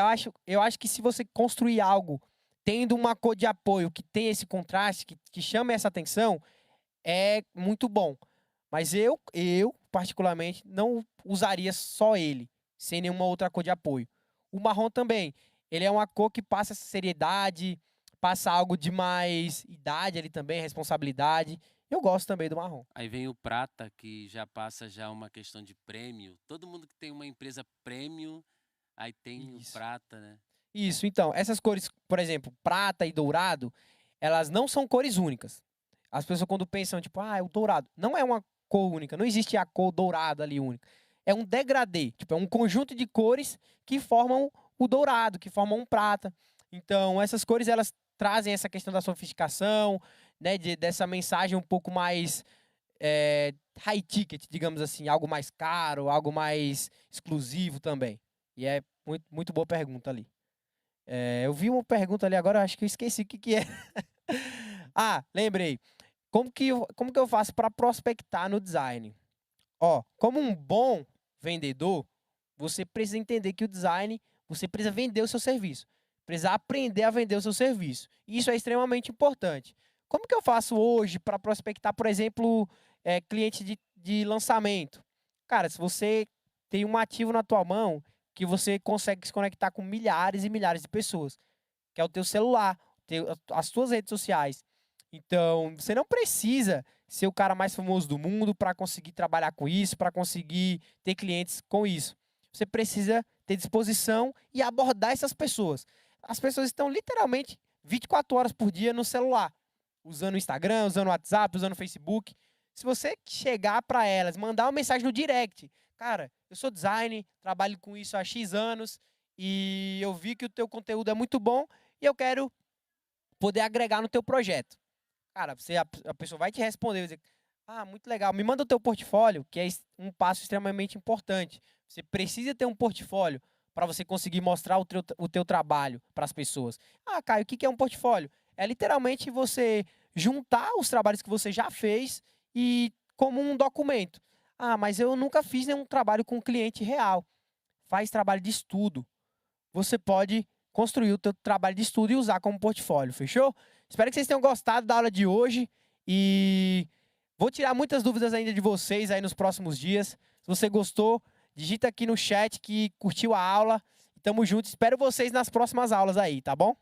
eu acho que se você construir algo tendo uma cor de apoio que tem esse contraste, que chama essa atenção, é muito bom. Mas eu particularmente, não usaria só ele, sem nenhuma outra cor de apoio. O marrom também, ele é uma cor que passa seriedade, passa algo de mais idade ali também, responsabilidade. Eu gosto também do marrom. Aí vem o prata, que já passa já uma questão de prêmio. Todo mundo que tem uma empresa prêmio, aí tem Isso. o prata, né? Isso, então, essas cores, por exemplo, prata e dourado, elas não são cores únicas. As pessoas quando pensam, tipo, é o dourado. Não é uma cor única, não existe a cor dourada ali única. É um degradê, tipo, é um conjunto de cores que formam o dourado, que formam um prata. Então, essas cores, elas trazem essa questão da sofisticação, né, dessa mensagem um pouco mais high ticket, digamos assim, algo mais caro, algo mais exclusivo também. E é muito, muito boa pergunta ali. Eu vi uma pergunta ali agora, acho que eu esqueci o que é. Lembrei. Como que eu faço para prospectar no design? Ó, como um bom vendedor, você precisa entender que o design, você precisa vender o seu serviço. Precisa aprender a vender o seu serviço. E isso é extremamente importante. Como que eu faço hoje para prospectar, por exemplo, cliente de lançamento? Cara, se você tem um ativo na tua mão, que você consegue se conectar com milhares e milhares de pessoas, que é o teu celular, as tuas redes sociais. Então, você não precisa ser o cara mais famoso do mundo, para conseguir trabalhar com isso, para conseguir ter clientes com isso. Você precisa ter disposição e abordar essas pessoas. As pessoas estão literalmente 24 horas por dia no celular, usando o Instagram, usando o WhatsApp, usando o Facebook. Se você chegar para elas, mandar uma mensagem no direct, cara, eu sou designer, trabalho com isso há X anos e eu vi que o teu conteúdo é muito bom e eu quero poder agregar no teu projeto. Cara, a pessoa vai te responder, vai dizer, muito legal, me manda o teu portfólio, que é um passo extremamente importante. Você precisa ter um portfólio para você conseguir mostrar o teu trabalho para as pessoas. Caio, o que é um portfólio? É literalmente você juntar os trabalhos que você já fez e como um documento. Mas eu nunca fiz nenhum trabalho com um cliente real. Faz trabalho de estudo. Você pode construir o teu trabalho de estudo e usar como portfólio, fechou? Espero que vocês tenham gostado da aula de hoje e vou tirar muitas dúvidas ainda de vocês aí nos próximos dias. Se você gostou, digita aqui no chat que curtiu a aula. Tamo junto, espero vocês nas próximas aulas aí, tá bom?